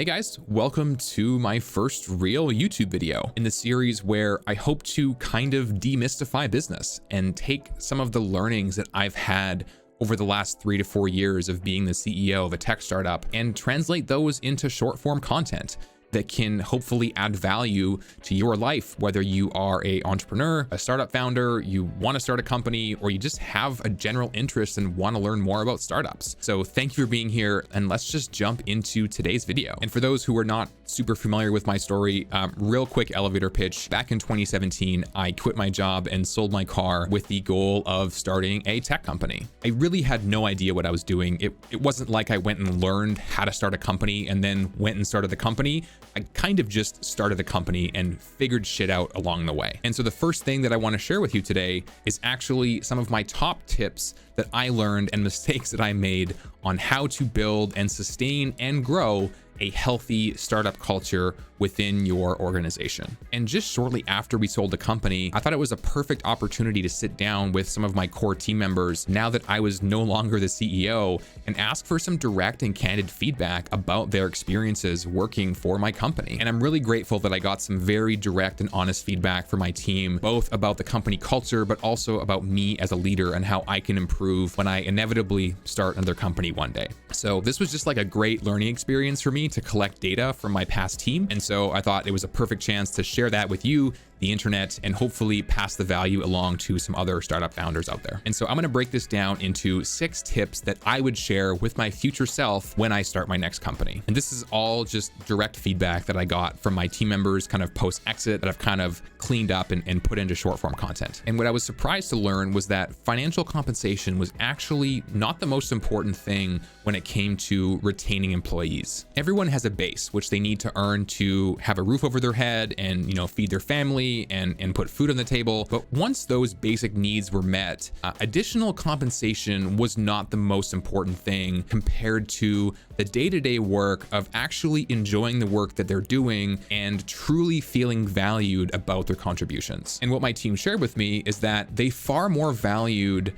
Hey guys, welcome to my first real YouTube video in the series where I hope to kind of demystify business and take some of the learnings that I've had over the last 3 to 4 years of being the CEO of a tech startup and translate those into short form content that can hopefully add value to your life, whether you are an entrepreneur, a startup founder, you want to start a company, or you just have a general interest and want to learn more about startups. So thank you for being here, and let's just jump into today's video. And for those who are not super familiar with my story, real quick elevator pitch. Back in 2017, I quit my job and sold my car with the goal of starting a tech company. I really had no idea what I was doing. It wasn't like I went and learned how to start a company and then went and started the company. I kind of just started a company and figured shit out along the way. And so the first thing that I want to share with you today is actually some of my top tips that I learned and mistakes that I made on how to build and sustain and grow a healthy startup culture within your organization. And just shortly after we sold the company, I thought it was a perfect opportunity to sit down with some of my core team members now that I was no longer the CEO and ask for some direct and candid feedback about their experiences working for my company. And I'm really grateful that I got some very direct and honest feedback from my team, both about the company culture, but also about me as a leader and how I can improve when I inevitably start another company one day. So this was just like a great learning experience for me to collect data from my past team. And so I thought it was a perfect chance to share that with you, the internet, and hopefully pass the value along to some other startup founders out there. And so I'm going to break this down into 6 tips that I would share with my future self when I start my next company. And this is all just direct feedback that I got from my team members kind of post exit that I've kind of cleaned up and put into short form content. And what I was surprised to learn was that financial compensation was actually not the most important thing when it came to retaining employees. Everyone has a base which they need to earn to have a roof over their head and, feed their family and put food on the table. But once those basic needs were met, additional compensation was not the most important thing compared to the day-to-day work of actually enjoying the work that they're doing and truly feeling valued about their contributions. And what my team shared with me is that they far more valued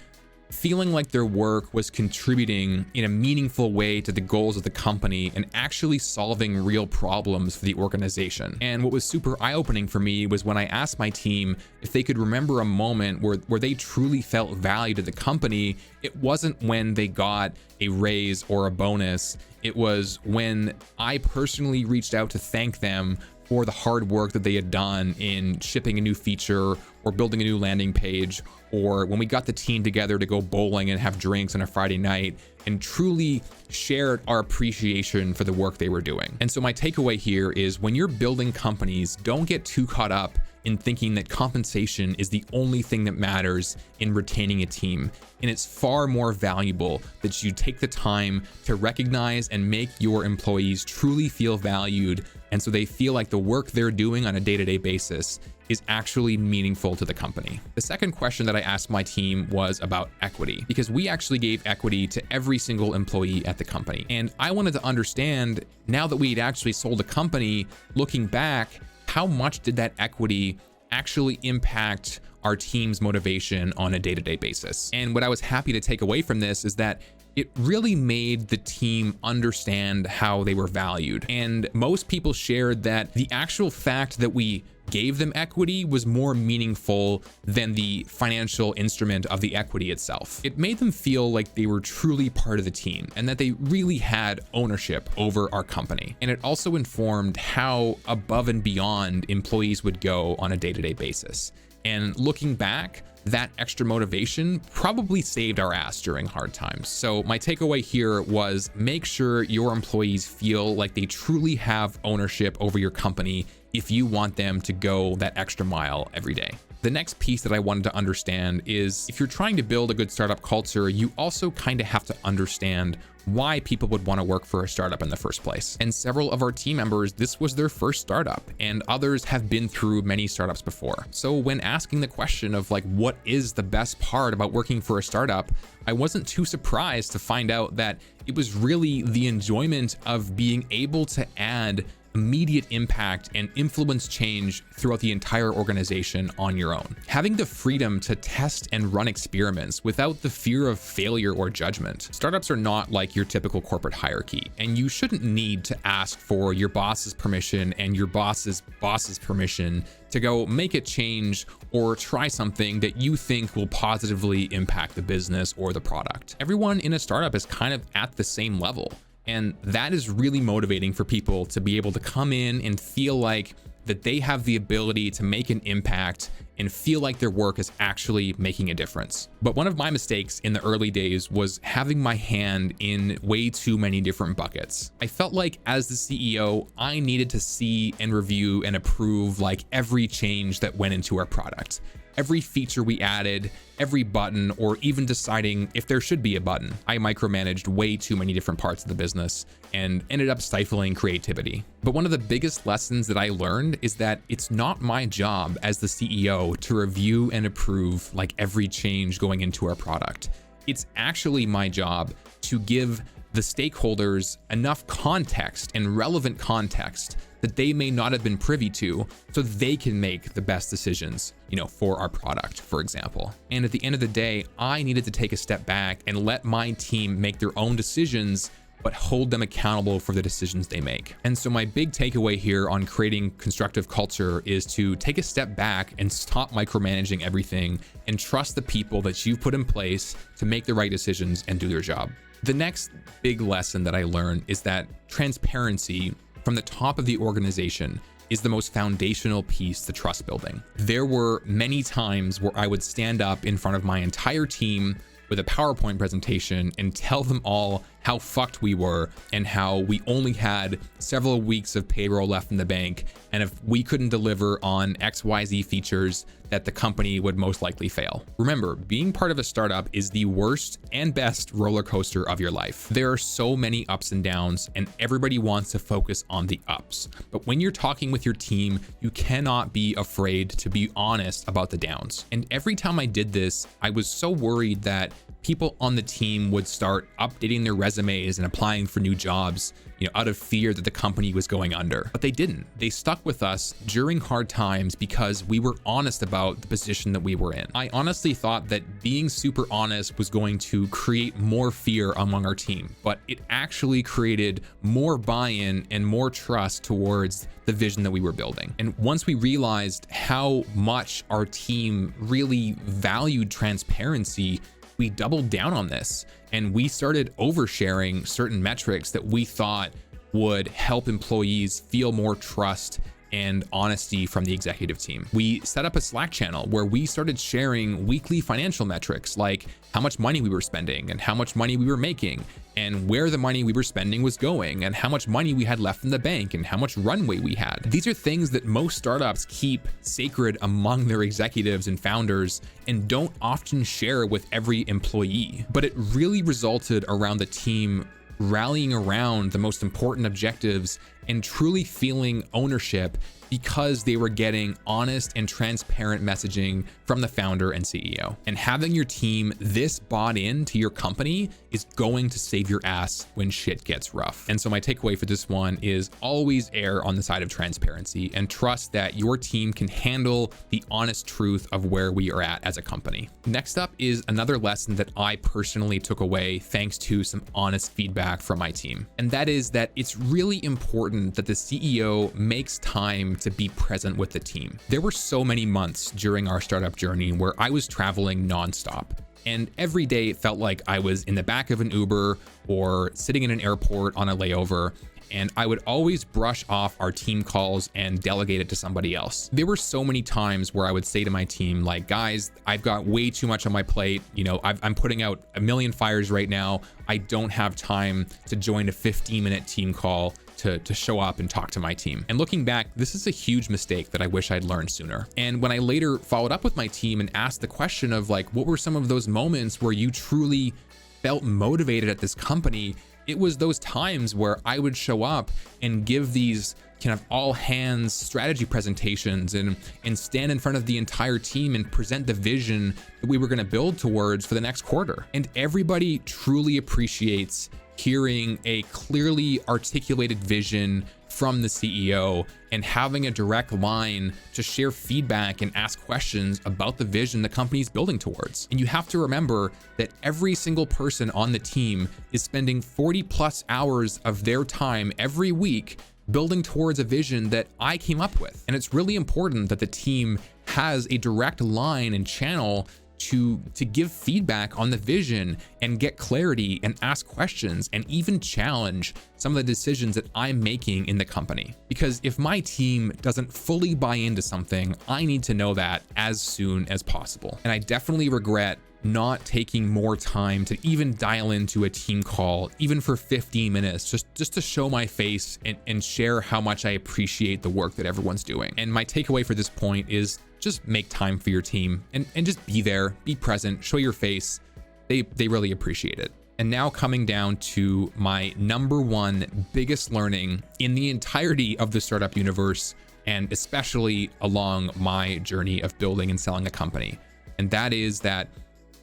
feeling like their work was contributing in a meaningful way to the goals of the company and actually solving real problems for the organization. And what was super eye-opening for me was when I asked my team if they could remember a moment where they truly felt valued at the company. It wasn't when they got a raise or a bonus. It was when I personally reached out to thank them for the hard work that they had done in shipping a new feature or building a new landing page, or when we got the team together to go bowling and have drinks on a Friday night and truly shared our appreciation for the work they were doing. And so my takeaway here is when you're building companies, don't get too caught up in thinking that compensation is the only thing that matters in retaining a team. And it's far more valuable that you take the time to recognize and make your employees truly feel valued, and so they feel like the work they're doing on a day-to-day basis is actually meaningful to the company. The second question that I asked my team was about equity, because we actually gave equity to every single employee at the company. And I wanted to understand, now that we had actually sold a company, looking back, how much did that equity actually impact our team's motivation on a day-to-day basis? And what I was happy to take away from this is that it really made the team understand how they were valued. And most people shared that the actual fact that we gave them equity was more meaningful than the financial instrument of the equity itself. It made them feel like they were truly part of the team and that they really had ownership over our company. And it also informed how above and beyond employees would go on a day-to-day basis. And looking back, that extra motivation probably saved our ass during hard times. So my takeaway here was make sure your employees feel like they truly have ownership over your company if you want them to go that extra mile every day. The next piece that I wanted to understand is if you're trying to build a good startup culture, you also kind of have to understand why people would want to work for a startup in the first place. And several of our team members, this was their first startup, and others have been through many startups before. So when asking the question of like, what is the best part about working for a startup, I wasn't too surprised to find out that it was really the enjoyment of being able to add immediate impact and influence change throughout the entire organization on your own. Having the freedom to test and run experiments without the fear of failure or judgment. Startups are not like like your typical corporate hierarchy, and you shouldn't need to ask for your boss's permission and your boss's boss's permission to go make a change or try something that you think will positively impact the business or the product. Everyone in a startup is kind of at the same level, and that is really motivating for people to be able to come in and feel like that they have the ability to make an impact and feel like their work is actually making a difference. But one of my mistakes in the early days was having my hand in way too many different buckets. I felt like as the CEO, I needed to see and review and approve like every change that went into our product, every feature we added, every button, or even deciding if there should be a button. I micromanaged way too many different parts of the business and ended up stifling creativity. But one of the biggest lessons that I learned is that it's not my job as the CEO to review and approve like every change going into our product. It's actually my job to give the stakeholders enough context and relevant context that they may not have been privy to, so they can make the best decisions, for our product, for example. And at the end of the day, I needed to take a step back and let my team make their own decisions, but hold them accountable for the decisions they make. And so my big takeaway here on creating constructive culture is to take a step back and stop micromanaging everything and trust the people that you've put in place to make the right decisions and do their job. The next big lesson that I learned is that transparency from the top of the organization is the most foundational piece to trust building. There were many times where I would stand up in front of my entire team with a PowerPoint presentation and tell them all how fucked we were and how we only had several weeks of payroll left in the bank, and if we couldn't deliver on XYZ features, that the company would most likely fail. Remember, being part of a startup is the worst and best roller coaster of your life. There are so many ups and downs, and everybody wants to focus on the ups. But when you're talking with your team, you cannot be afraid to be honest about the downs. And every time I did this, I was so worried that people on the team would start updating their resumes and applying for new jobs, out of fear that the company was going under. But they didn't. They stuck with us during hard times because we were honest about the position that we were in. I honestly thought that being super honest was going to create more fear among our team, but it actually created more buy-in and more trust towards the vision that we were building. And once we realized how much our team really valued transparency, we doubled down on this and we started oversharing certain metrics that we thought would help employees feel more trust and honesty from the executive team. We set up a Slack channel where we started sharing weekly financial metrics like how much money we were spending and how much money we were making and where the money we were spending was going and how much money we had left in the bank and how much runway we had. These are things that most startups keep sacred among their executives and founders and don't often share with every employee. But it really resulted around the team rallying around the most important objectives and truly feeling ownership because they were getting honest and transparent messaging from the founder and CEO. And having your team this bought into your company is going to save your ass when shit gets rough. And so my takeaway for this one is always err on the side of transparency and trust that your team can handle the honest truth of where we are at as a company. Next up is another lesson that I personally took away thanks to some honest feedback from my team. And that is that it's really important that the CEO makes time to be present with the team. There were so many months during our startup journey where I was traveling nonstop. And every day it felt like I was in the back of an Uber or sitting in an airport on a layover. And I would always brush off our team calls and delegate it to somebody else. There were so many times where I would say to my team, like, guys, I've got way too much on my plate. I'm putting out a million fires right now. I don't have time to join a 15-minute team call to show up and talk to my team. And looking back, this is a huge mistake that I wish I'd learned sooner. And when I later followed up with my team and asked the question of like, what were some of those moments where you truly felt motivated at this company? It was those times where I would show up and give these kind of all hands strategy presentations and stand in front of the entire team and present the vision that we were going to build towards for the next quarter. And everybody truly appreciates hearing a clearly articulated vision from the CEO and having a direct line to share feedback and ask questions about the vision the company's building towards. And you have to remember that every single person on the team is spending 40+ hours of their time every week building towards a vision that I came up with. And it's really important that the team has a direct line and channel to give feedback on the vision and get clarity and ask questions and even challenge some of the decisions that I'm making in the company. Because if my team doesn't fully buy into something, I need to know that as soon as possible. And I definitely regret not taking more time to even dial into a team call, even for 15 minutes, just to show my face and share how much I appreciate the work that everyone's doing. And my takeaway for this point is just make time for your team and just be there, be present, show your face. They really appreciate it. And now coming down to my number one biggest learning in the entirety of the startup universe, and especially along my journey of building and selling a company. And that is that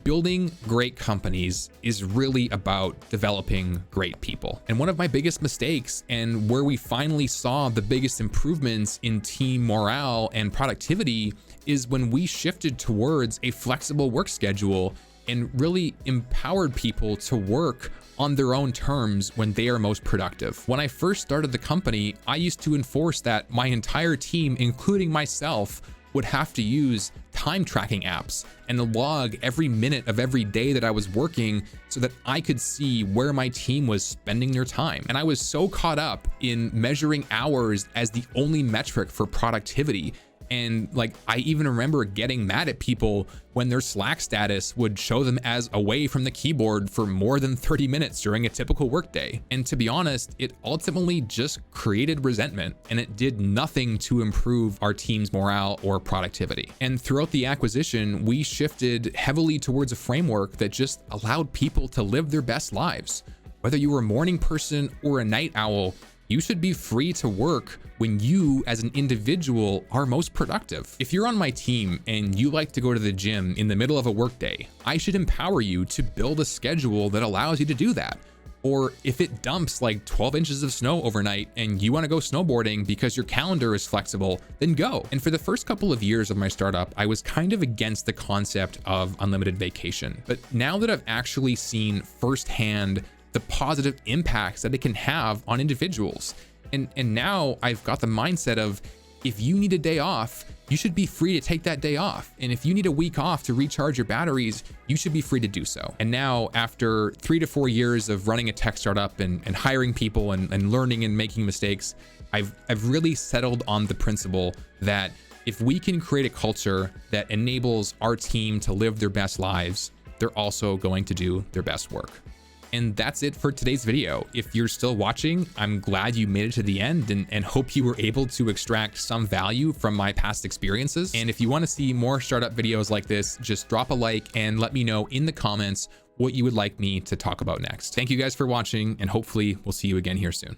building great companies is really about developing great people. And one of my biggest mistakes, and where we finally saw the biggest improvements in team morale and productivity, is when we shifted towards a flexible work schedule and really empowered people to work on their own terms when they are most productive. When I first started the company, I used to enforce that my entire team, including myself, would have to use time tracking apps and log every minute of every day that I was working so that I could see where my team was spending their time. And I was so caught up in measuring hours as the only metric for productivity. And like, I even remember getting mad at people when their Slack status would show them as away from the keyboard for more than 30 minutes during a typical workday. And to be honest, it ultimately just created resentment, and it did nothing to improve our team's morale or productivity. And throughout the acquisition, we shifted heavily towards a framework that just allowed people to live their best lives. Whether you were a morning person or a night owl, you should be free to work when you as an individual are most productive. If you're on my team and you like to go to the gym in the middle of a workday, I should empower you to build a schedule that allows you to do that. Or if it dumps like 12 inches of snow overnight and you want to go snowboarding because your calendar is flexible, then go. And for the first couple of years of my startup, I was kind of against the concept of unlimited vacation. But now that I've actually seen firsthand the positive impacts that it can have on individuals, and now I've got the mindset of, if you need a day off, you should be free to take that day off. And if you need a week off to recharge your batteries, you should be free to do so. And now, after 3 to 4 years of running a tech startup and hiring people and learning and making mistakes, I've really settled on the principle that if we can create a culture that enables our team to live their best lives, they're also going to do their best work. And that's it for today's video. If you're still watching, I'm glad you made it to the end and hope you were able to extract some value from my past experiences. And if you want to see more startup videos like this, just drop a like and let me know in the comments what you would like me to talk about next. Thank you guys for watching, and hopefully we'll see you again here soon.